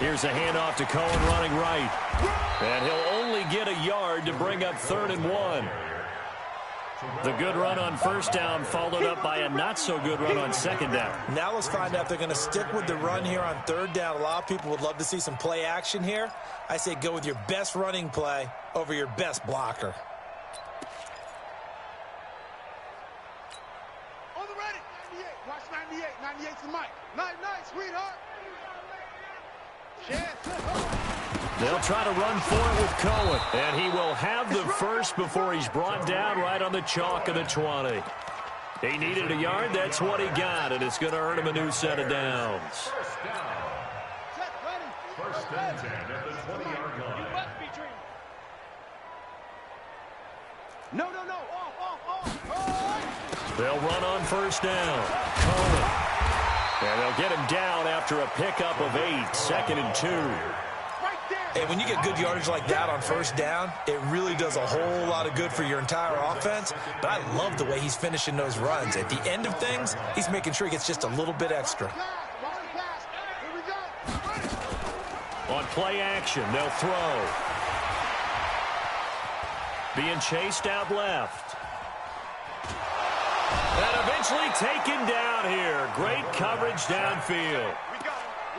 Here's a handoff to Cohen running right. And he'll only get a yard to bring up 3rd and 1. The good run on first down followed up by a not-so-good run on second down. Now let's find out if they're going to stick with the run here on 3rd down. A lot of people would love to see some play action here. I say go with your best running play over your best blocker. On the ready. 98. Watch 98. 98's the mic. Night, sweetheart. They'll try to run for it with Cohen. And he will have the first before he's brought down right on the chalk of the 20. He needed a yard. That's what he got. And it's going to earn him a new set of downs. First down. First and 10 at the 20-yard line. You must be dreaming. No. Off. They'll run on first down. Cohen. And they'll get him down after a pickup of 8. 2nd and 2. And when you get good yardage like that on first down, it really does a whole lot of good for your entire offense. But I love the way he's finishing those runs. At the end of things, he's making sure he gets just a little bit extra. On play action, they'll throw. Being chased out left. And eventually taken down here. Great coverage downfield.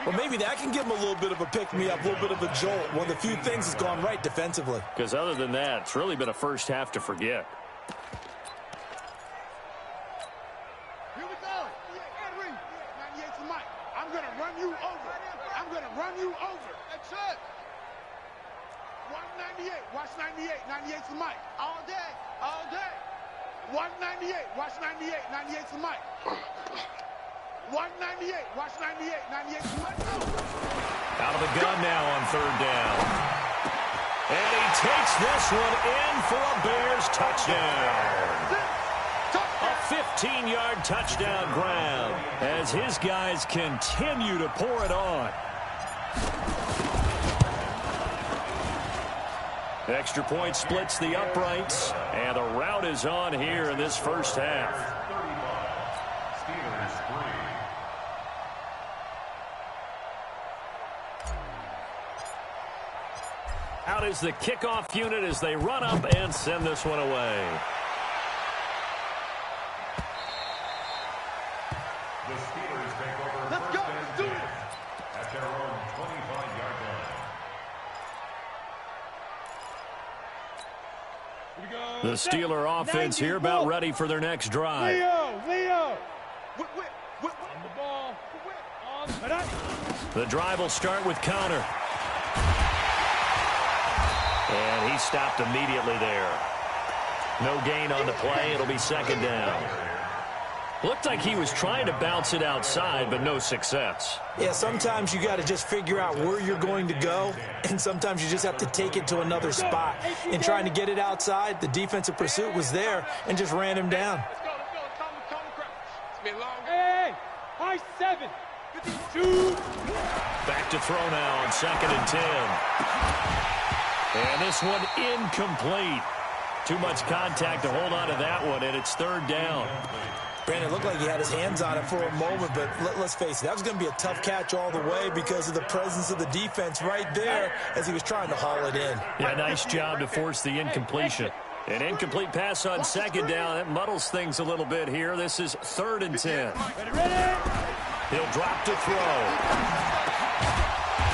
Well, maybe that can give him a little bit of a pick-me-up, a little bit of a jolt. One of the few things that's gone right defensively. Because other than that, it's really been a first half to forget. Here we go. 98's the mic. I'm going to run you over. That's it. 198. Watch 98. 98's the mic. All day. 198. Watch 98. 98's the mic. 198. Watch 98. 98's the mic. Out of the gun now on 3rd down. And he takes this one in for a Bears touchdown. A 15-yard touchdown grab as his guys continue to pour it on. Extra point splits the uprights, and the route is on here in this first half. Out is the kickoff unit as they run up and send this one away. The Steelers take over. Let's go. Let's do it. At their own 25-yard line. The Steeler offense here about ready for their next drive. Leo. The ball. The drive will start with counter. And he stopped immediately there. No gain on the play. It'll be 2nd down. Looked like he was trying to bounce it outside, but no success. Yeah, sometimes you got to just figure out where you're going to go, and sometimes you just have to take it to another spot. In trying to get it outside, the defensive pursuit was there and just ran him down. Let's go. It's been long. Hey, high 7. 52. Back to throw now on 2nd and 10. And this one incomplete. Too much contact to hold on to that one, and it's 3rd down. Brandon, it looked like he had his hands on it for a moment, but let's face it, that was going to be a tough catch all the way because of the presence of the defense right there as he was trying to haul it in. Yeah, nice job to force the incompletion. An incomplete pass on 2nd down. That muddles things a little bit here. This is 3rd and 10. He'll drop to throw.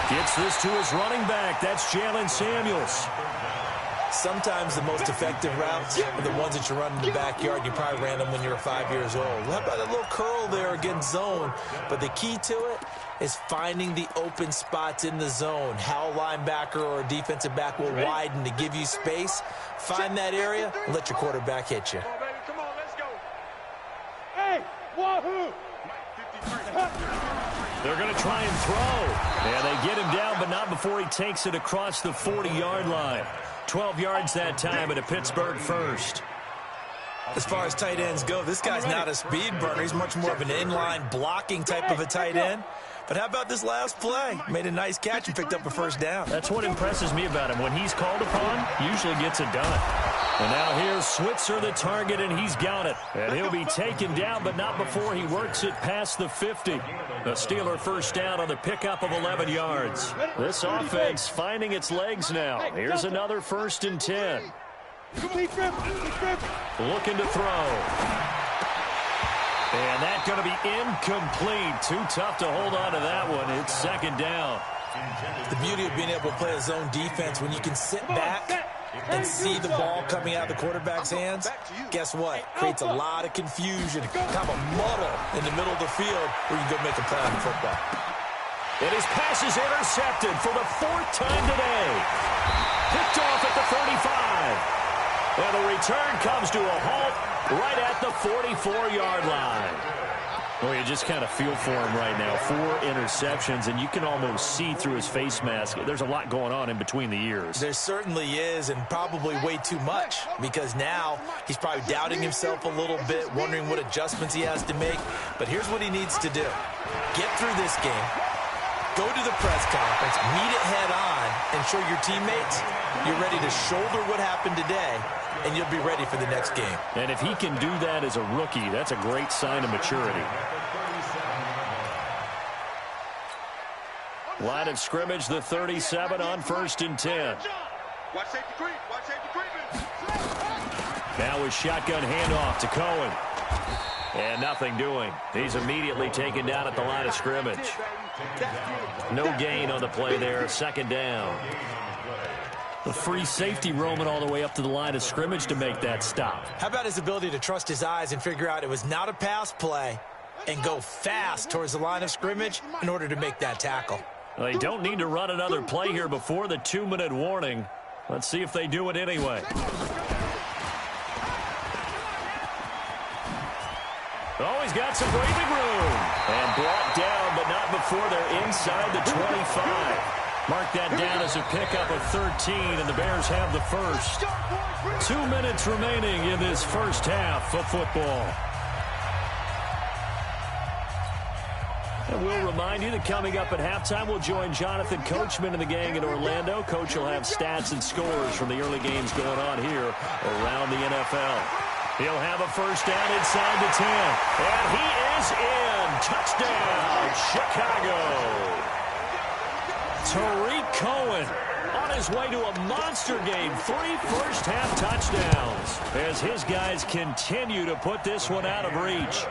Gets this to his running back. That's Jalen Samuels. Sometimes the most effective routes are the ones that you run in the backyard. You probably ran them when you were 5 years old. How about that little curl there against zone? But the key to it is finding the open spots in the zone. How a linebacker or a defensive back will widen to give you space. Find that area and let your quarterback hit you. Come on, let's go. Hey, wahoo! They're going to try and throw. And they get him down, but not before he takes it across the 40-yard line. 12 yards that time and a Pittsburgh first. As far as tight ends go, this guy's not a speed burner. He's much more of an inline blocking type of a tight end. But how about this last play? Made a nice catch and picked up a first down. That's what impresses me about him. When he's called upon, usually gets it done. And now here's Switzer, the target, and he's got it. And he'll be taken down, but not before he works it past the 50. The Steeler first down on the pickup of 11 yards. This offense finding its legs now. Here's another 1st and 10. Looking to throw. And that's going to be incomplete. Too tough to hold on to that one. It's 2nd down. The beauty of being able to play a zone defense when you can sit back and see the ball coming out of the quarterback's hands, guess what? Creates a lot of confusion, kind of a muddle in the middle of the field where you can go make a play on the football. And his pass is intercepted for the 4th time today. Picked off at the 35. And the return comes to a halt right at the 44-yard line. Well, you just kind of feel for him right now. 4 interceptions, and you can almost see through his face mask. There's a lot going on in between the ears. There certainly is, and probably way too much, because now he's probably doubting himself a little bit, wondering what adjustments he has to make. But here's what he needs to do. Get through this game, go to the press conference, meet it head on, and show your teammates you're ready to shoulder what happened today, and you'll be ready for the next game. And if he can do that as a rookie, that's a great sign of maturity. Line of scrimmage, the 37 on 1st and 10. Watch safety creep. Watch safety creeping. Now with shotgun handoff to Cohen. And nothing doing. He's immediately taken down at the line of scrimmage. No gain on the play there. 2nd down. The free safety roaming all the way up to the line of scrimmage to make that stop. How about his ability to trust his eyes and figure out it was not a pass play and go fast towards the line of scrimmage in order to make that tackle? Well, they don't need to run another play here before the 2-minute warning. Let's see if they do it anyway. Oh, he's got some breathing room. And brought down, but not before they're inside the 25. Mark that down as a pickup of 13, and the Bears have the first. 2 minutes remaining in this first half of football. And we'll remind you that coming up at halftime, we'll join Jonathan Coachman and the gang in Orlando. Coach will have stats and scores from the early games going on here around the NFL. He'll have a first down inside the 10. And he is in. Touchdown, Chicago. Tariq Cohen on his way to a monster game. 3 first-half touchdowns as his guys continue to put this one out of reach.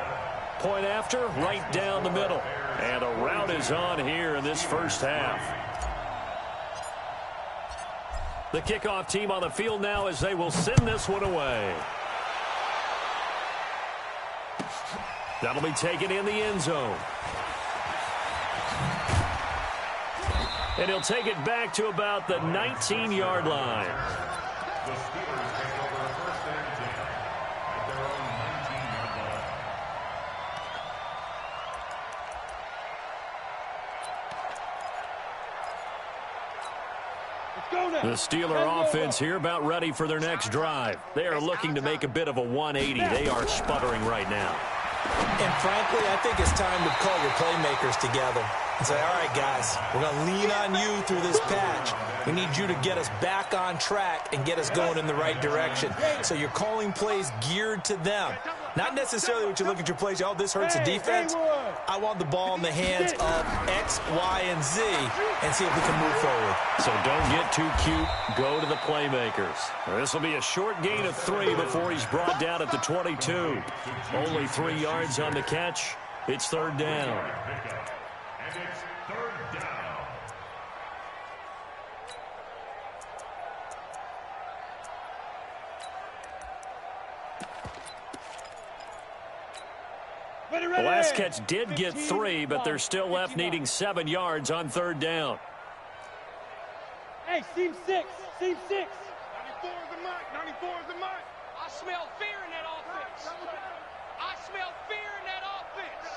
Point after, right down the middle. And the route is on here in this first half. The kickoff team on the field now as they will send this one away. That'll be taken in the end zone. And he'll take it back to about the 19-yard line. The Steeler offense here about ready for their next drive. They are looking to make a bit of a 180. They are sputtering right now. And frankly, I think it's time to call your playmakers together and say, all right, guys, we're going to lean on you through this patch. We need you to get us back on track and get us going in the right direction. So you're calling plays geared to them. Not necessarily what you look at your plays, oh, this hurts the defense. I want the ball in the hands of X, Y, and Z and see if we can move forward. So don't get too cute. Go to the playmakers. This will be a short gain of 3 before he's brought down at the 22. Only 3 yards on the catch. It's 3rd down. The last catch did get 3, but they're still left needing 7 yards on 3rd down. Hey, seam 6. Seam 6. 94 is the mic. 94 is the mic. I smell fear in that offense. I smell fear in that offense.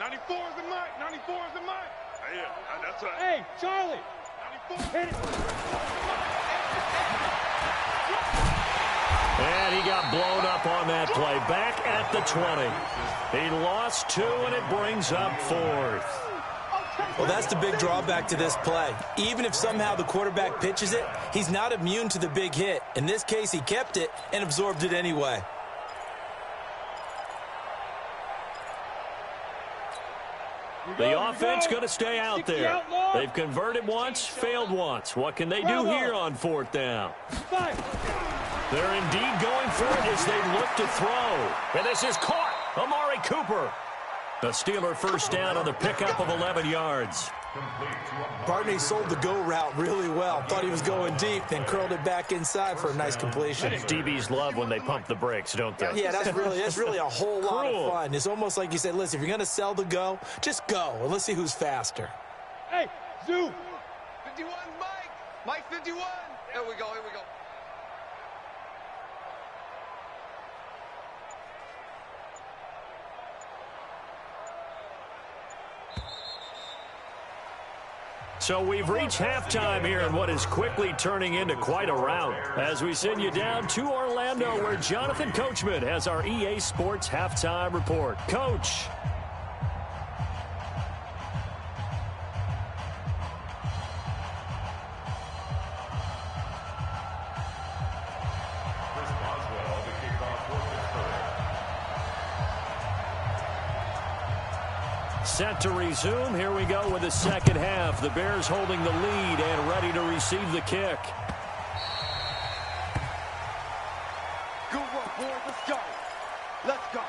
94 is the mic. 94 is the mic. Yeah, that's right. Hey, Charlie. 94. Hit it. And he got blown up on that play. Back at the 20. He lost 2, and it brings up 4th. Well, that's the big drawback to this play. Even if somehow the quarterback pitches it, he's not immune to the big hit. In this case, he kept it and absorbed it anyway. The offense going to stay out there. They've converted once, failed once. What can they do here on 4th down? They're indeed going for it as they look to throw. And this is caught. Amari Cooper. The Steeler first down on the pickup of 11 yards. Barney sold the go route really well. Thought he was going deep, then curled it back inside for a nice completion. DBs love when they pump the brakes, don't they? Yeah, that's really a whole lot of fun. It's almost like you said, listen, if you're going to sell the go, just go, and let's see who's faster. Hey, Zoo. 51, Mike. Mike 51. Here we go, here we go. So we've reached halftime here in what is quickly turning into quite a rout. As we send you down to Orlando, where Jonathan Coachman has our EA Sports Halftime Report. Coach. Set to resume. Here we go with the second half. The Bears holding the lead and ready to receive the kick. Good work, boys. Let's go. Let's go.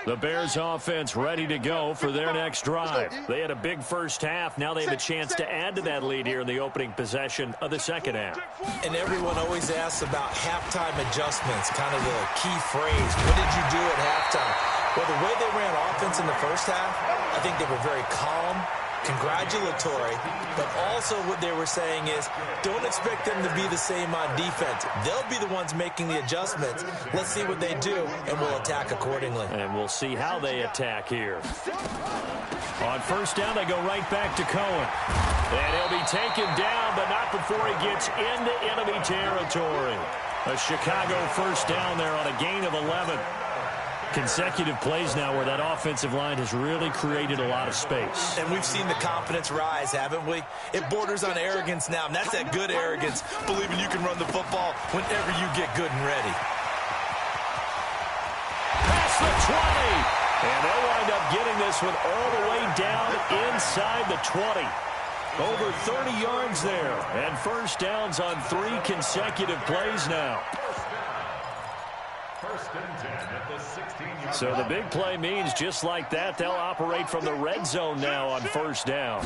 The Bears offense ready to go for their next drive. They had a big first half. Now they have a chance to add to that lead here in the opening possession of the second half. And everyone always asks about halftime adjustments, kind of the key phrase. What did you do at halftime? Well, the way they ran offense in the first half, I think they were very calm, congratulatory, but also what they were saying is don't expect them to be the same on defense. They'll be the ones making the adjustments. Let's see what they do, and we'll attack accordingly. And we'll see how they attack here. On first down, they go right back to Cohen. And he'll be taken down, but not before he gets into enemy territory. A Chicago first down there on a gain of 11. Consecutive plays now where that offensive line has really created a lot of space. And we've seen the confidence rise, haven't we? It borders on arrogance now, and that's that good arrogance, believing you can run the football whenever you get good and ready. Past the 20. And they'll wind up getting this one all the way down inside the 20. Over 30 yards there. And first downs on 3 consecutive plays now. So the big play means just like that, they'll operate from the red zone now on first down.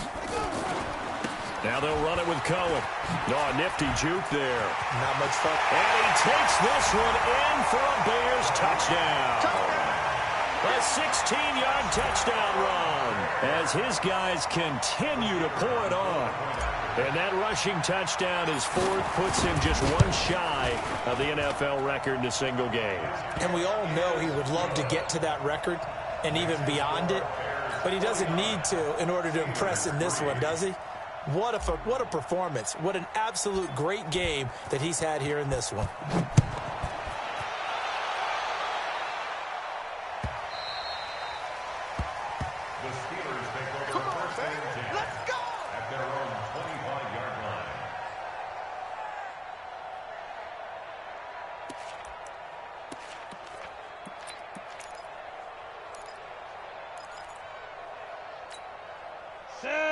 Now they'll run it with Cohen. Oh, a nifty juke there. Not much fun. And he takes this one in for a Bears touchdown. A 16-yard touchdown run as his guys continue to pour it on. And that rushing touchdown is 4th, puts him just one shy of the NFL record in a single game. And we all know he would love to get to that record and even beyond it, but he doesn't need to in order to impress in this one, does he? What a performance. What an absolute great game that he's had here in this one.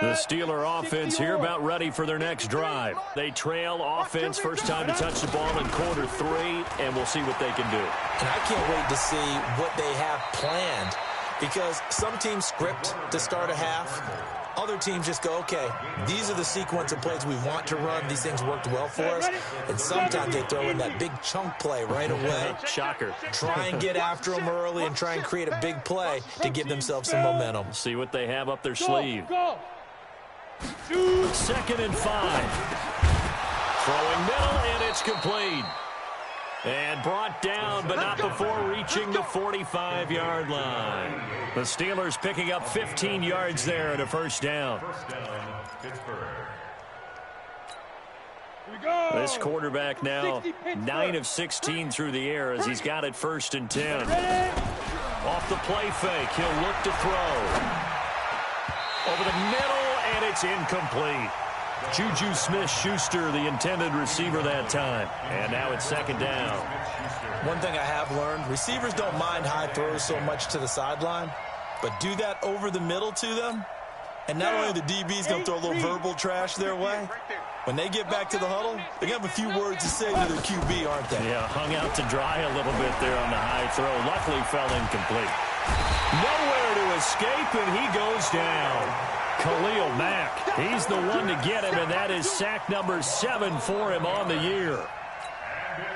The Steeler offense here about ready for their next drive. They trail offense first time to touch the ball in quarter 3, and we'll see what they can do. And I can't wait to see what they have planned, because some teams script to start a half. Other teams just go, okay, these are the sequence of plays we want to run. These things worked well for us. And sometimes they throw in that big chunk play right away. Shocker. Try and get after them early and try and create a big play to give themselves some momentum. See what they have up their sleeve. Go. 2nd and 5. Throwing middle, and it's complete. And brought down, but not before reaching the 45-yard line. The Steelers picking up 15 yards there at a first down. This quarterback now 9 of 16 through the air as he's got it 1st and 10. Off the play fake, he'll look to throw. Over the middle, and it's incomplete. Juju Smith-Schuster, the intended receiver that time. And now it's 2nd down. One thing I have learned, receivers don't mind high throws so much to the sideline, but do that over the middle to them, and not only the DB's going to throw a little verbal trash their way, when they get back to the huddle, they have a few words to say to their QB, aren't they? Yeah, hung out to dry a little bit there on the high throw. Luckily fell incomplete. Nowhere to escape, and he goes down. Khalil Mack, he's the one to get him, and that is sack number 7 for him on the year.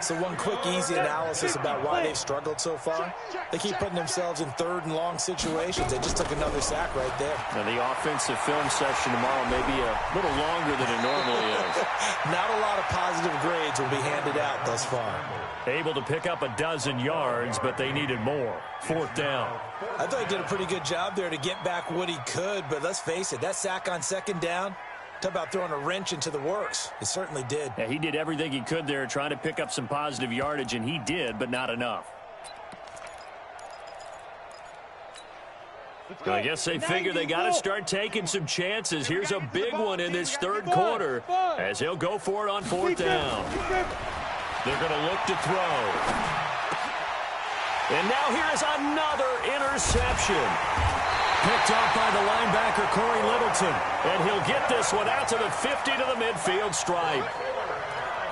So one quick, easy analysis about why they've struggled so far. They keep putting themselves in 3rd and long situations. They just took another sack right there. Now the offensive film session tomorrow may be a little longer than it normally is. Not a lot of positive grades will be handed out thus far. Able to pick up 12 yards, but they needed more. 4th down. I thought he did a pretty good job there to get back what he could, but let's face it, that sack on 2nd down, talk about throwing a wrench into the works. It certainly did. Yeah, he did everything he could there trying to pick up some positive yardage, and he did, but not enough. I guess they figure they got to start taking some chances. Here's a big one in this 3rd quarter as he'll go for it on 4th down. They're going to look to throw. And now here is another interception. Picked off by the linebacker, Corey Littleton. And he'll get this one out to the 50 to the midfield stripe.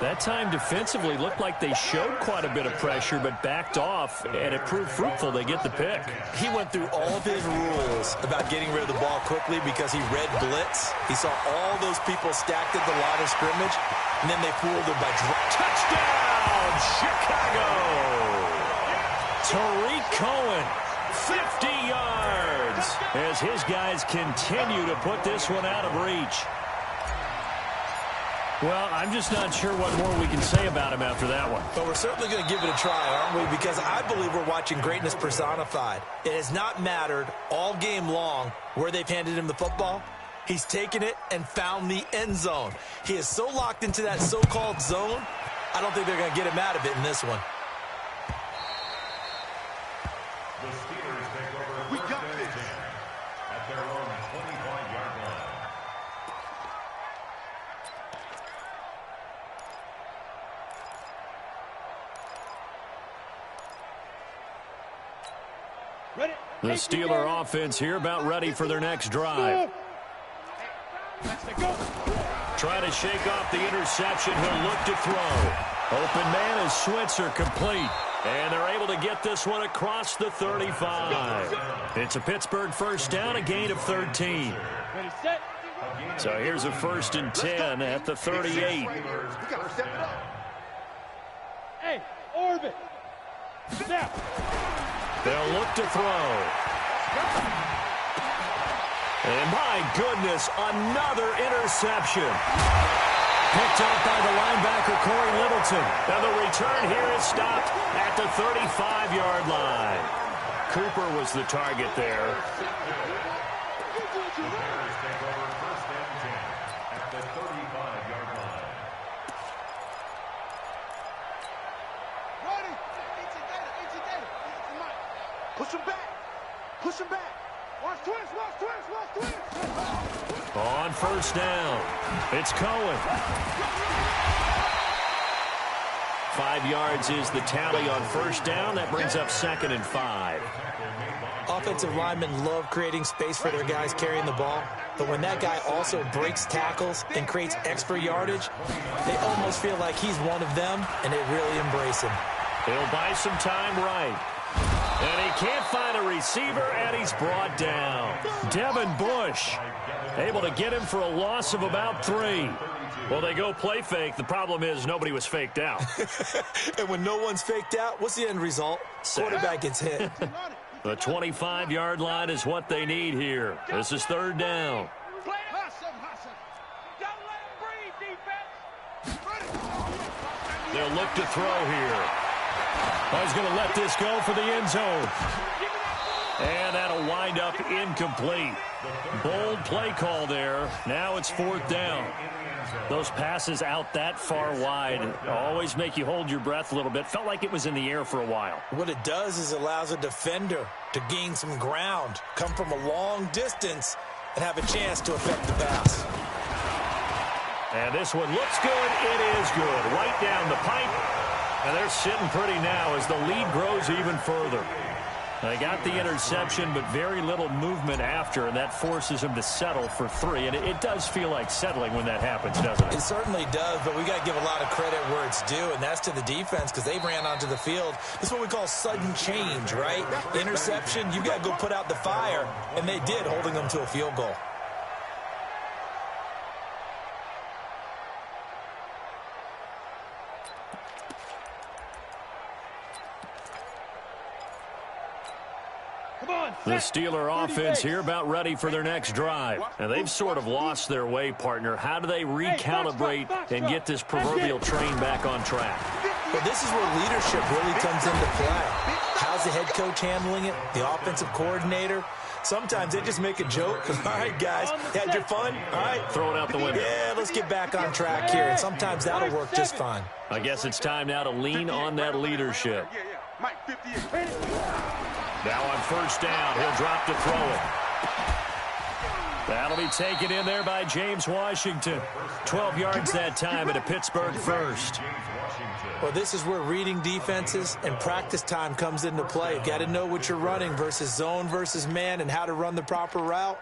That time defensively looked like they showed quite a bit of pressure, but backed off, and it proved fruitful. They get the pick. He went through all of his rules about getting rid of the ball quickly because he read blitz. He saw all those people stacked at the line of scrimmage, and then they fooled him by touchdown, Chicago! Tariq Cohen, 50 yards, as his guys continue to put this one out of reach. Well, I'm just not sure what more we can say about him after that one. But we're certainly going to give it a try, aren't we? Because I believe we're watching greatness personified. It has not mattered all game long where they've handed him the football. He's taken it and found the end zone. He is so locked into that so-called zone, I don't think they're going to get him out of it in this one. The Steelers take over. We got this. At their own 25-yard line. The Steeler offense here about ready for their next drive. Try to shake off the interception. He'll look to throw. Open man is Switzer, complete. And they're able to get this one across the 35. It's a Pittsburgh 1st down, a gain of 13. So here's a 1st and 10 at the 38. Hey, orbit. Now. They'll look to throw. And my goodness, another interception. Picked off by the linebacker, Corey Littleton. And the return here is stopped at the 35-yard line. Cooper was the target there. Push him back. Push him back. Watch twist, watch twist, watch twist. On 1st down, it's Cohen. 5 yards is the tally on 1st down. That brings up 2nd and 5. Offensive linemen love creating space for their guys carrying the ball, but when that guy also breaks tackles and creates extra yardage, they almost feel like he's one of them, and they really embrace him. He'll buy some time right. And he can't find a receiver, and he's brought down. Devin Bush able to get him for a loss of about 3. Well, they go play fake. The problem is nobody was faked out. And when no one's faked out, what's the end result? Quarterback gets hit. The 25-yard line is what they need here. This is 3rd down. They'll look to throw here. I was going to let this go for the end zone. And that'll wind up incomplete. Bold play call there. Now it's 4th down. Those passes out that far wide always make you hold your breath a little bit. Felt like it was in the air for a while. What it does is allows a defender to gain some ground, come from a long distance, and have a chance to affect the pass. And this one looks good. It is good. Right down the pipe. And they're sitting pretty now as the lead grows even further. They got the interception, but very little movement after, and that forces them to settle for 3. And it does feel like settling when that happens, doesn't it? It certainly does, but we got to give a lot of credit where it's due, and that's to the defense because they ran onto the field. This is what we call sudden change, right? Interception, you got to go put out the fire, and they did, holding them to a field goal. The Steeler offense here about ready for their next drive. And they've sort of lost their way, partner. How do they recalibrate and get this proverbial train back on track? Well, this is where leadership really comes into play. How's the head coach handling it? The offensive coordinator? Sometimes they just make a joke. All right, guys, had your fun? All right. Throw it out the window. Yeah, let's get back on track here. And sometimes that'll work just fine. I guess it's time now to lean on that leadership. Now on 1st down, he'll drop to throw it. That'll be taken in there by James Washington. 12 yards that time at a Pittsburgh first. Well, this is where reading defenses and practice time comes into play. You've got to know what you're running versus zone versus man and how to run the proper route.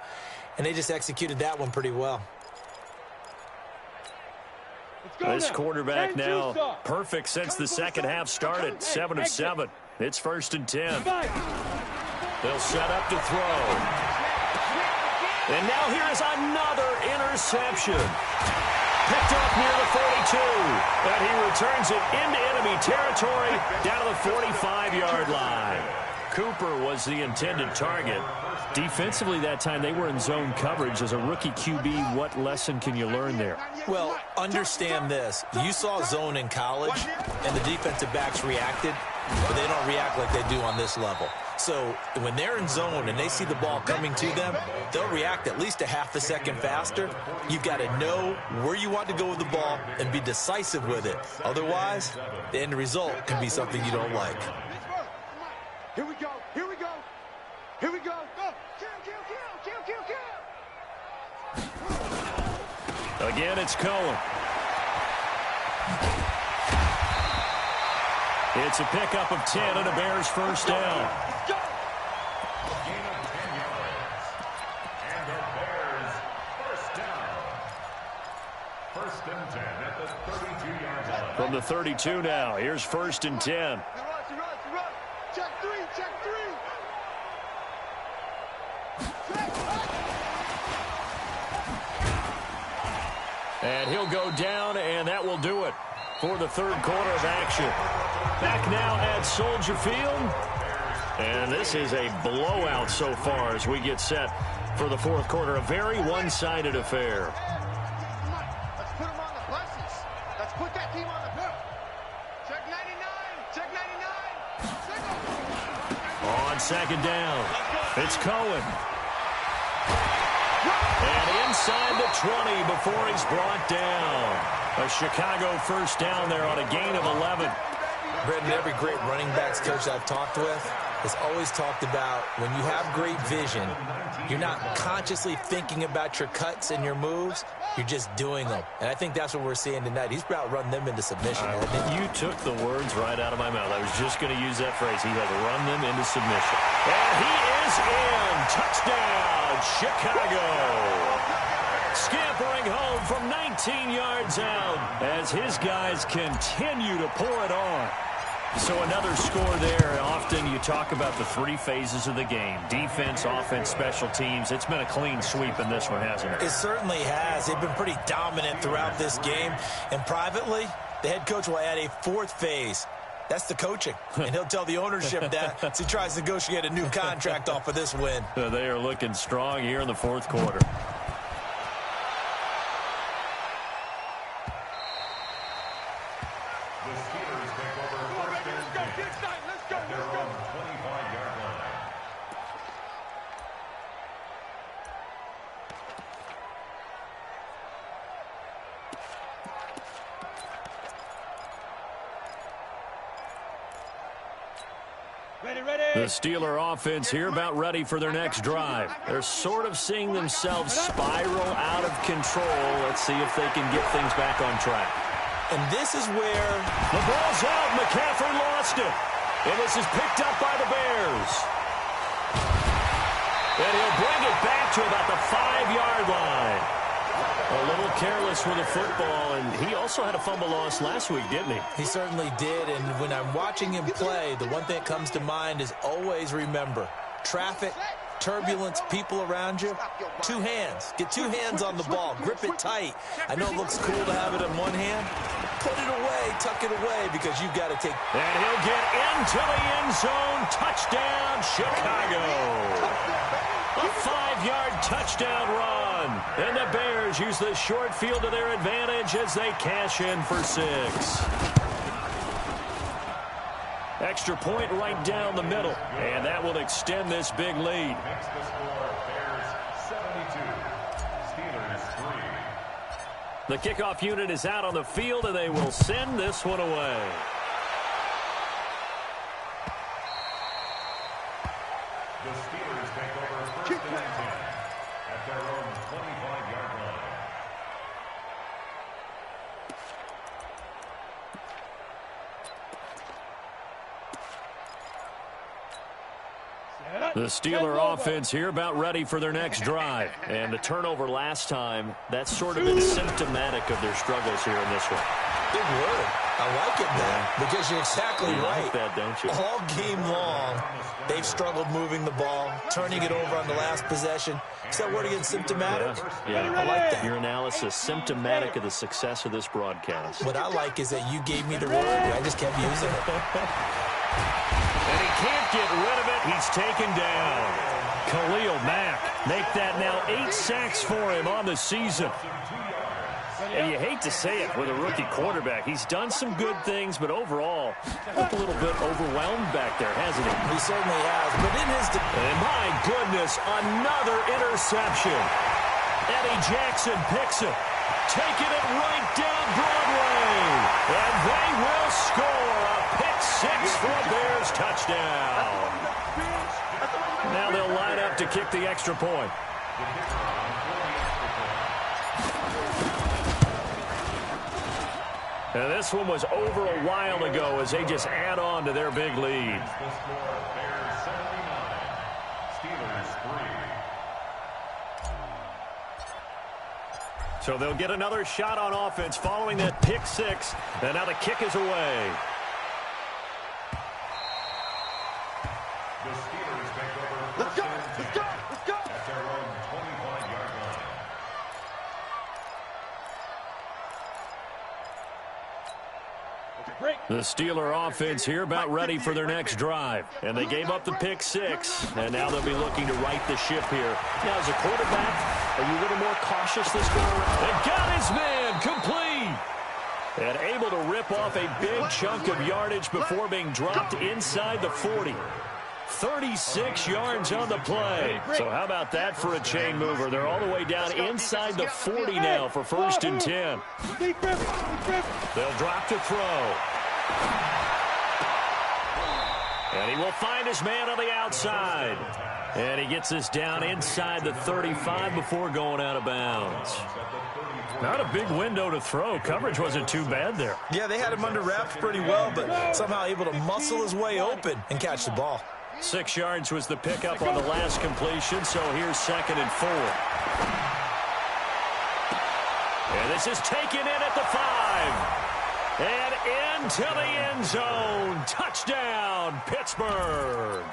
And they just executed that one pretty well. This quarterback now perfect since the second half started. 7 of 7. It's 1st and 10. They'll set up to throw. And now here is another interception. Picked up near the 42. And he returns it into enemy territory down to the 45-yard line. Cooper was the intended target. Defensively that time, they were in zone coverage. As a rookie QB, what lesson can you learn there? Well, understand this. You saw zone in college, and the defensive backs reacted, but they don't react like they do on this level. So when they're in zone and they see the ball coming to them, they'll react at least a half a second faster. You've got to know where you want to go with the ball and be decisive with it. Otherwise, the end result can be something you don't like. Here we go. Here we go. Here we go. Go. Kill, kill, kill, kill, kill, kill. Again, it's Cohen. It's a pickup of 10 and a Bears 1st down. From the 32 now, here's 1st and 10. Check 3, check 3. And he'll go down, and that will do it for the 3rd quarter of action. Back now at Soldier Field. And this is a blowout so far as we get set for the 4th quarter. A very one-sided affair. Let's put them on the buses. Let's put that team on the bus. Check 99. Check 99. On 2nd down, it's Cohen. And inside the 20 before he's brought down. A Chicago 1st down there on a gain of 11. Brendan, every great running backs coach I've talked with has always talked about when you have great vision, you're not consciously thinking about your cuts and your moves, you're just doing them. And I think that's what we're seeing tonight. He's about running them into submission. You took the words right out of my mouth. I was just going to use that phrase. He has run them into submission. And he is in. Touchdown, Chicago. Scampering home from 19 yards out as his guys continue to pour it on. So another score there. Often you talk about the 3 phases of the game. Defense, offense, special teams. It's been a clean sweep in this one, hasn't it? It certainly has. They've been pretty dominant throughout this game. And privately, the head coach will add a 4th phase. That's the coaching. And he'll tell the ownership that as he tries to negotiate a new contract off of this win. They are looking strong here in the 4th quarter. The Steeler offense here about ready for their next drive. They're sort of seeing themselves spiral out of control. Let's see if they can get things back on track. And this is where the ball's out. McCaffrey lost it. And this is picked up by the Bears. And he'll bring it back to about the 5-yard line. A little careless with the football, and he also had a fumble loss last week, didn't he? He certainly did, and when I'm watching him play, the one thing that comes to mind is always remember, traffic, turbulence, people around you, 2 hands. Get 2 hands on the ball. Grip it tight. I know it looks cool to have it in one hand. Put it away, tuck it away, because you've got to take. And he'll get into the end zone. Touchdown, Chicago. A 5-yard touchdown run. And the Bears use the short field to their advantage as they cash in for 6. Extra point right down the middle. And that will extend this big lead. Next to score, Bears 72, Steelers 3. The kickoff unit is out on the field, and they will send this one away. The Steelers take over first and 10 at their own 25-yard line. The Steeler offense here about ready for their next drive. And the turnover last time, that's sort of been symptomatic of their struggles here in this one. Big word. I like it, man, because you're exactly right. Like that, don't you? All game long, they've struggled moving the ball, turning it over on the last possession. Is that word again, symptomatic? Yeah. I like that. Your analysis, symptomatic of the success of this broadcast. What I like is that you gave me the word, and I just kept using it. And he can't get rid of it. He's taken down. Khalil Mack make that now 8 sacks for him on the season. And you hate to say it with a rookie quarterback. He's done some good things, but overall, looked a little bit overwhelmed back there, hasn't he? He certainly has. But in his... And my goodness, another interception. Eddie Jackson picks it, taking it right down Broadway. And they will score a pick 6 for a Bears touchdown. Now they'll line up to kick the extra point. And this one was over a while ago as they just add on to their big lead. The score, Bears 79, Steelers 3. So they'll get another shot on offense following that pick 6. And now the kick is away. The Steelers take over first and 10 at their own 25-yard line. The Steeler offense here about ready for their next drive. And they gave up the pick 6. And now they'll be looking to right the ship here. Now, as a quarterback, are you a little more cautious this go around? And got his man complete. And able to rip off a big chunk of yardage before being dropped inside the 40. 36 yards on the play. So how about that for a chain mover? They're all the way down inside the 40 now for first and 10. They'll drop to throw. And he will find his man on the outside. And he gets us down inside the 35 before going out of bounds. Not a big window to throw. Coverage wasn't too bad there. Yeah, they had him under wraps pretty well, but somehow able to muscle his way open and catch the ball. 6 yards was the pickup on the last completion, so here's 2nd and 4. And this is taken in at the 5. And into the end zone. Touchdown, Pittsburgh.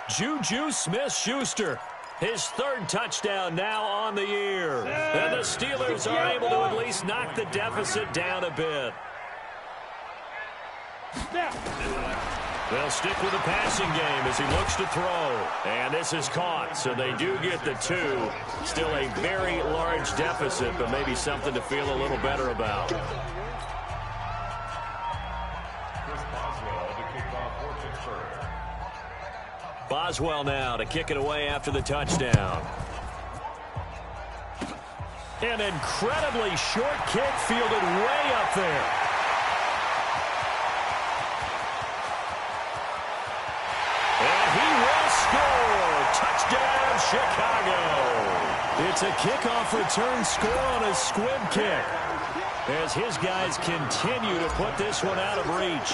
Juju Smith-Schuster. His 3rd touchdown now on the year. And the Steelers are able to at least knock the deficit down a bit. They'll stick with the passing game as he looks to throw. And this is caught, so they do get the 2. Still a very large deficit, but maybe something to feel a little better about. Boswell now to kick it away after the touchdown. An incredibly short kick fielded way up there. Chicago. It's a kickoff return score on a squib kick as his guys continue to put this one out of reach.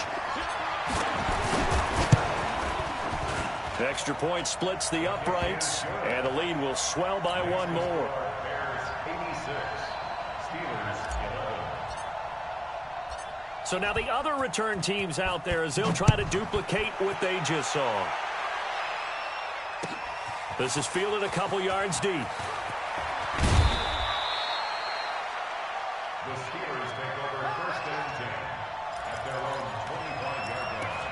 Extra point splits the uprights, and the lead will swell by one more. So now the other return teams out there as they'll try to duplicate what they just saw. This is fielded a couple yards deep. The Steelers take over 1st and 10 at their own 25-yard line.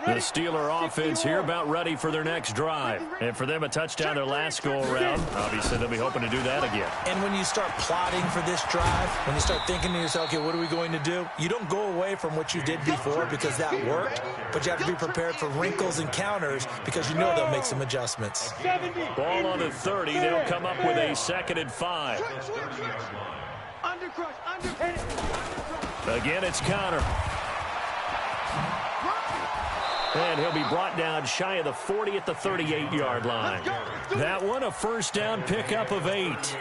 The Steeler offense here about ready for their next drive. And for them, a touchdown their last go-around. Obviously, they'll be hoping to do that again. And when you start plotting for this drive, when you start thinking to yourself, okay, what are we going to do? You don't go away from what you did before because that worked, but you have to be prepared for wrinkles and counters because you know they'll make some adjustments. Ball on the 30. They'll come up with a 2nd and 5. Again, it's Connor. And he'll be brought down shy of the 40 at the 38-yard line. That one, a first down pickup of 8.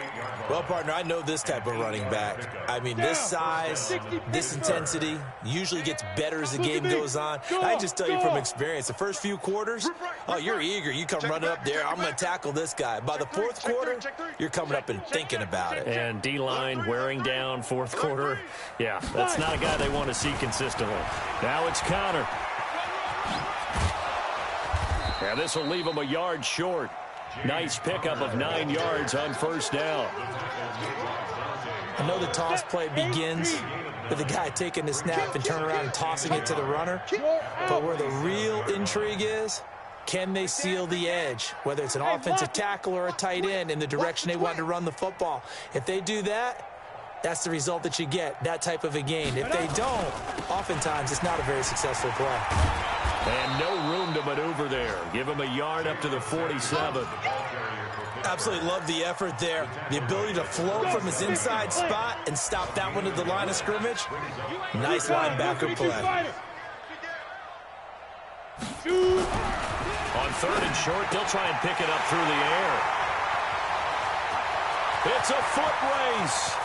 Well, partner, I know this type of running back. I mean, this size, this intensity usually gets better as the game goes on. I just tell you from experience, the first few quarters, oh, you're eager. You come running up there, I'm going to tackle this guy. By the 4th quarter, you're coming up and thinking about it. And D-line wearing down 4th quarter. Yeah, that's not a guy they want to see consistently. Now it's Connor. Yeah, this will leave him a yard short. Nice pickup of 9 yards on first down. I know the toss play begins with the guy taking the snap and turning around and tossing it to the runner. But where the real intrigue is, can they seal the edge, whether it's an offensive tackle or a tight end, in the direction they want to run the football? If they do that, that's the result that you get, that type of a gain. If they don't, oftentimes it's not a very successful play. And no room to maneuver there. Give him a yard up to the 47. Absolutely love the effort there. The ability to float from his inside spot and stop that one at the line of scrimmage. Nice linebacker play. On 3rd and short, they'll try and pick it up through the air. It's a foot race.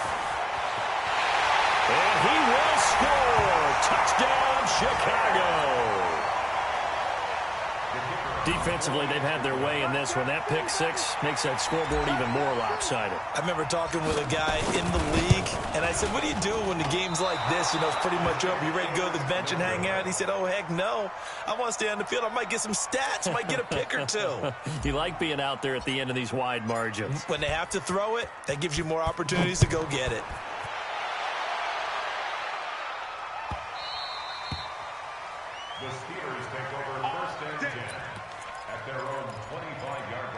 And he will score. Touchdown, Chicago. Defensively, they've had their way in this one. That pick 6 makes that scoreboard even more lopsided. I remember talking with a guy in the league, and I said, what do you do when the game's like this? You know, it's pretty much over. You ready to go to the bench and hang out? He said, oh, heck no. I want to stay on the field. I might get some stats. I might get a pick or two. You like being out there at the end of these wide margins. When they have to throw it, that gives you more opportunities to go get it. The Steelers take over 1st and 10 at their own 25-yard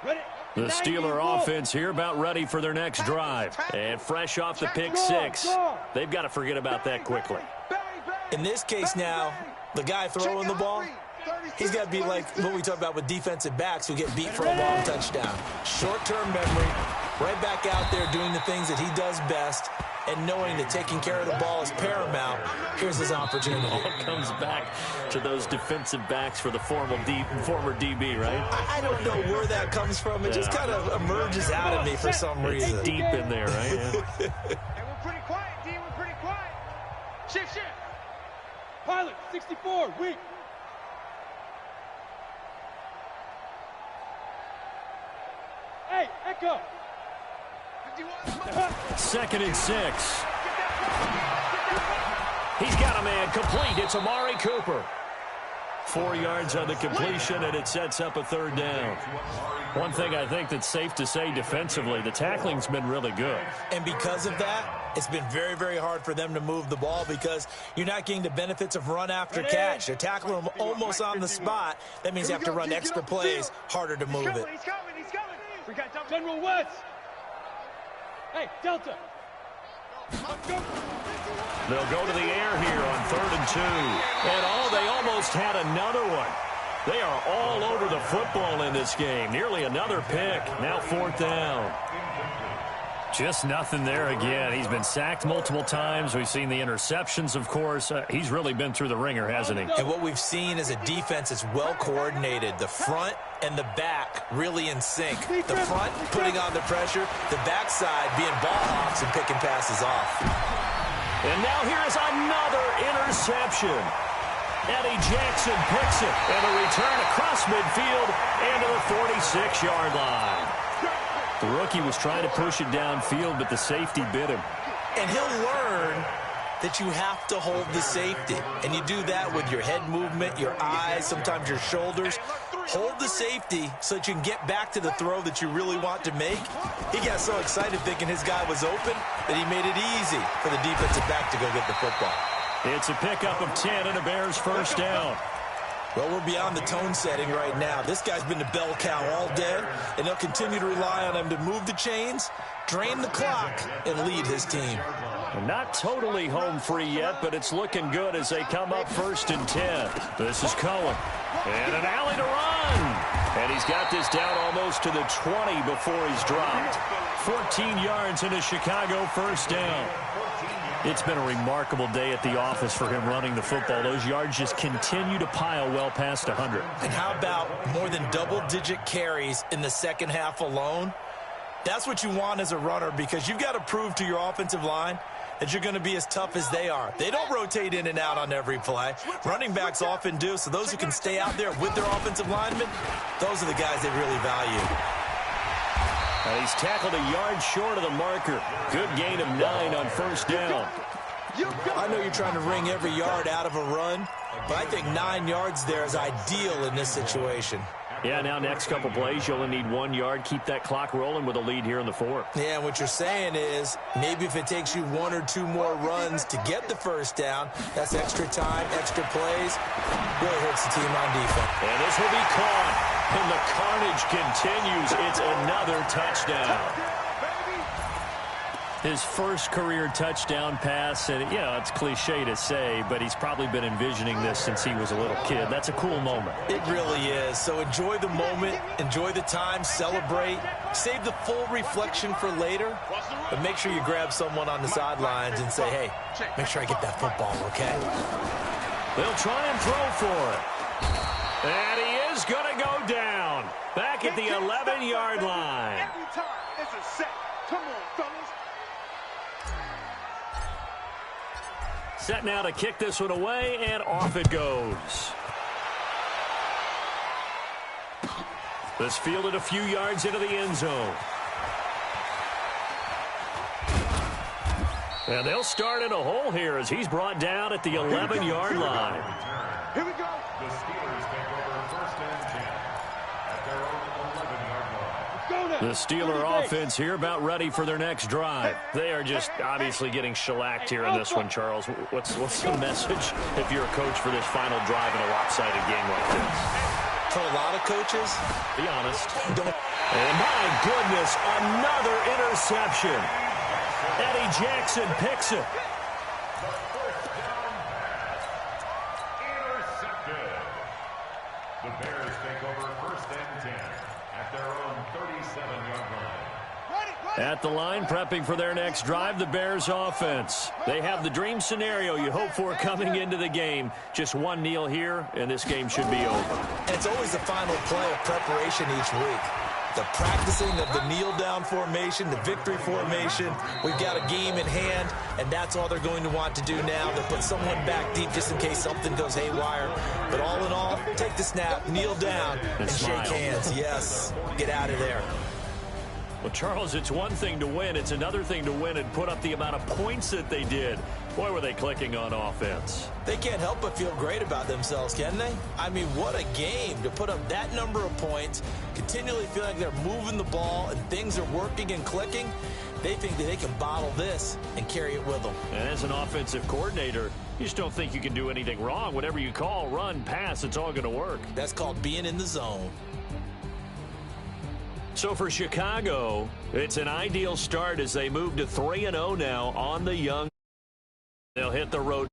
line. The Steeler offense here about ready for their next drive. And fresh off the pick 6, they've got to forget about that quickly. In this case now, the guy throwing the ball, he's got to be like what we talk about with defensive backs who get beat for a long touchdown. Short-term memory, right back out there doing the things that he does best, and knowing that taking care of the ball is paramount. Here's his opportunity. All comes back to those defensive backs for the former DB, right? I don't know where that comes from. It just kind of emerges out of me for some reason. It's deep in there, right? Yeah. And we're pretty quiet, D. We're pretty quiet. Shift. Pilot, 64, weak. Hey, Echo. 2nd and 6. He's got a man complete. It's Amari Cooper. 4 yards on the completion, and it sets up a 3rd down. One thing I think that's safe to say defensively, the tackling's been really good. And because of that, it's been very, very hard for them to move the ball because you're not getting the benefits of run after catch. They're tackling them almost on the spot. That means you have to run extra plays, harder to move it. He's coming. We got General West. Hey, Delta. They'll go to the air here on 3rd and 2. And they almost had another one. They are all over the football in this game. Nearly another pick. Now 4th down. Just nothing there again. He's been sacked multiple times. We've seen the interceptions, of course. He's really been through the ringer, hasn't he? And what we've seen is a defense that's well coordinated. The front and the back really in sync. The front putting on the pressure. The backside being ball hawks and picking passes off. And now here is another interception. Eddie Jackson picks it. And a return across midfield and to the 46-yard line. The rookie was trying to push it downfield, but the safety bit him. And he'll learn that you have to hold the safety. And you do that with your head movement, your eyes, sometimes your shoulders. Hold the safety so that you can get back to the throw that you really want to make. He got so excited thinking his guy was open that he made it easy for the defensive back to go get the football. It's a pickup of 10 and a Bears 1st down. Well, we're beyond the tone setting right now. This guy's been the bell cow all day, and they'll continue to rely on him to move the chains, drain the clock, and lead his team. Not totally home free yet, but it's looking good as they come up 1st and 10. This is Cohen. And an alley to run. And he's got this down almost to the 20 before he's dropped. 14 yards into Chicago 1st down. It's been a remarkable day at the office for him running the football. Those yards just continue to pile well past 100. And how about more than double-digit carries in the second half alone? That's what you want as a runner, because you've got to prove to your offensive line that you're going to be as tough as they are. They don't rotate in and out on every play. Running backs often do, so those who can stay out there with their offensive linemen, those are the guys they really value. He's tackled a yard short of the marker. Good gain of 9 on 1st down. I know you're trying to wring every yard out of a run, but I think 9 yards there is ideal in this situation. Yeah, now next couple plays, you only need 1 yard. Keep that clock rolling with a lead here in the 4th. Yeah, what you're saying is maybe if it takes you 1 or 2 more runs to get the 1st down, that's extra time, extra plays. Really hurts the team on defense. And this will be caught. And the carnage continues. It's another touchdown. His first career touchdown pass, and it's cliche to say, but he's probably been envisioning this since he was a little kid. That's a cool moment. It really is. So enjoy the moment, enjoy the time, celebrate, save the full reflection for later, but make sure you grab someone on the sidelines and say, hey, make sure I get that football, okay? They'll try and throw for it. And he is going to go down. Back at the 11-yard line. Every time it's a set. Come on, fellas. Set now to kick this one away, and off it goes. This fielded a few yards into the end zone. And they'll start in a hole here as he's brought down at the 11-yard line. Here we go. The Steelers take over 1st and 10 at their own 11-yard line. The Steeler offense here about ready for their next drive. They are just obviously getting shellacked here in this one, Charles. What's the message if you're a coach for this final drive in a lopsided game like this? For a lot of coaches, be honest. And my goodness, another interception. Eddie Jackson picks it. Intercepted. The Bears take over 1st and 10 at their own 37-yard line. At the line, prepping for their next drive, the Bears offense. They have the dream scenario you hope for coming into the game. Just one kneel here, and this game should be over. and it's always the final play of preparation each week. The practicing of the kneel-down formation, the victory formation. We've got a game in hand, and that's all they're going to want to do now. They'll put someone back deep just in case something goes haywire. But all in all, take the snap, kneel down, and shake hands. Yes, get out of there. Well, Charles, it's one thing to win. It's another thing to win and put up the amount of points that they did. Boy, were they clicking on offense. They can't help but feel great about themselves, can they? I mean, what a game to put up that number of points, continually feel like they're moving the ball and things are working and clicking. They think that they can bottle this and carry it with them. And as an offensive coordinator, you just don't think you can do anything wrong. Whatever you call, run, pass, it's all going to work. That's called being in the zone. So for Chicago, it's an ideal start as they move to 3-0 now on the young. They'll hit the road.